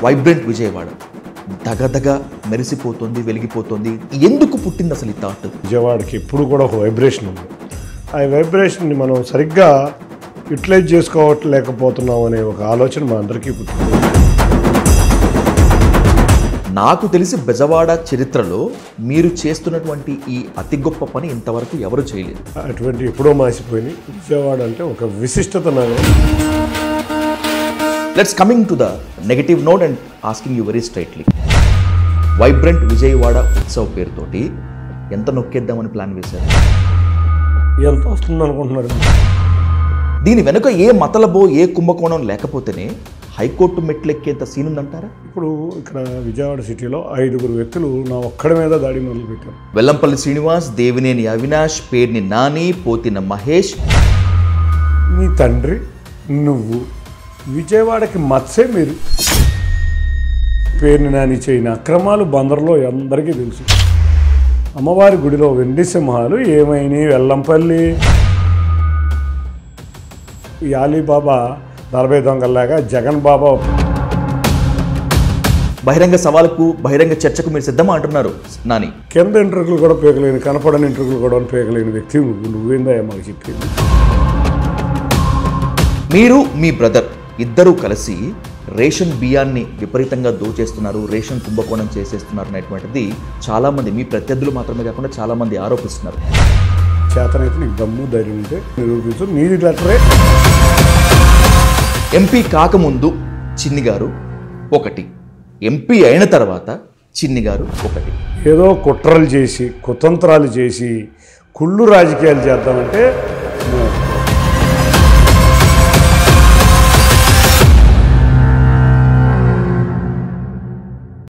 Vibrant Vijayawada దగదగ మెరిసిపోతుంది, వెలిగిపోతుంది. ఎందుకు పుట్టింది అసలు ఈ థాట్? విజయవాడకి ఎప్పుడు కూడా ఒక వైబ్రేషన్ ఉంది. ఆ వైబ్రేషన్ని మనం సరిగ్గా యూటిలైజ్ చేసుకోవట్లేకపోతున్నాం అనే ఒక ఆలోచన మా అందరికీ పుట్టింది. నాకు తెలిసి బెజవాడ చరిత్రలో మీరు చేస్తున్నటువంటి ఈ అతి గొప్ప పని ఇంతవరకు ఎవరు చేయలేదు. అటువంటి ఎప్పుడో మాసిపోయినాయి. విజయవాడ అంటే ఒక విశిష్టత నగరం. Let's coming to the negative note and asking you very straightly. Vibrant Vijayawada Utsav పేరుతోటి ఎంత నొక్కేద్దామని ప్లాన్ వేశారు? ఎంత వస్తుంది అనుకుంటున్నారు? దీని వెనుక ఏ మతలబో ఏ కుంభకోణం లేకపోతేనే హైకోర్టు మెట్లెక్కేంత సీన్ ఉందంటారా? ఇప్పుడు ఇక్కడ విజయవాడ సిటీలో 5 వ్యక్తులు నా ఒక్కడి మీద దాడి మొదలుపెట్టారు. వెల్లంపల్లి శ్రీనివాస్, దేవినేని అవినాష్, పేర్ని నాని, పోతిన మహేష్. నీ తండ్రి, నువ్వు, విజయవాడకి మత్సే మీరు. పేర్ని నాని చేయని అక్రమాలు బందర్లో అందరికీ తెలుసు. అమ్మవారి గుడిలో వెండి సింహాలు ఏమైనా, వెల్లంపల్లి యాలీబాబా 40 దొంగల్లాగా జగన్ బాబా. బహిరంగ సవాలుకు, బహిరంగ చర్చకు మీరు సిద్ధమా అంటున్నారు నాని? కింద ఇంటర్వ్యూలు కూడా పేకలేని, కనపడని ఇంటర్వ్యూలు కూడా పేకలేని వ్యక్తి నువ్వేందా మాకు చెప్పింది? మీరు మీ బ్రదర్ ఇద్దరూ కలిసి రేషన్ బియ్యాన్ని విపరీతంగా దోచేస్తున్నారు, రేషన్ కుంభకోణం చేసేస్తున్నారు అనేటువంటిది చాలామంది, మీ ప్రత్యర్థులు మాత్రమే కాకుండా చాలామంది ఆరోపిస్తున్నారు. చేతనైతే నీకు దమ్ము ధైర్యం ఉంటే నిరూపించు. నీది లెటరే. ఎంపీ కాకముందు చిన్ని గారు ఒకటి, ఎంపీ అయిన తర్వాత చిన్ని గారు ఒకటి. ఏదో కుట్రలు చేసి, కుతంత్రాలు చేసి, కుళ్ళు రాజకీయాలు చేద్దామంటే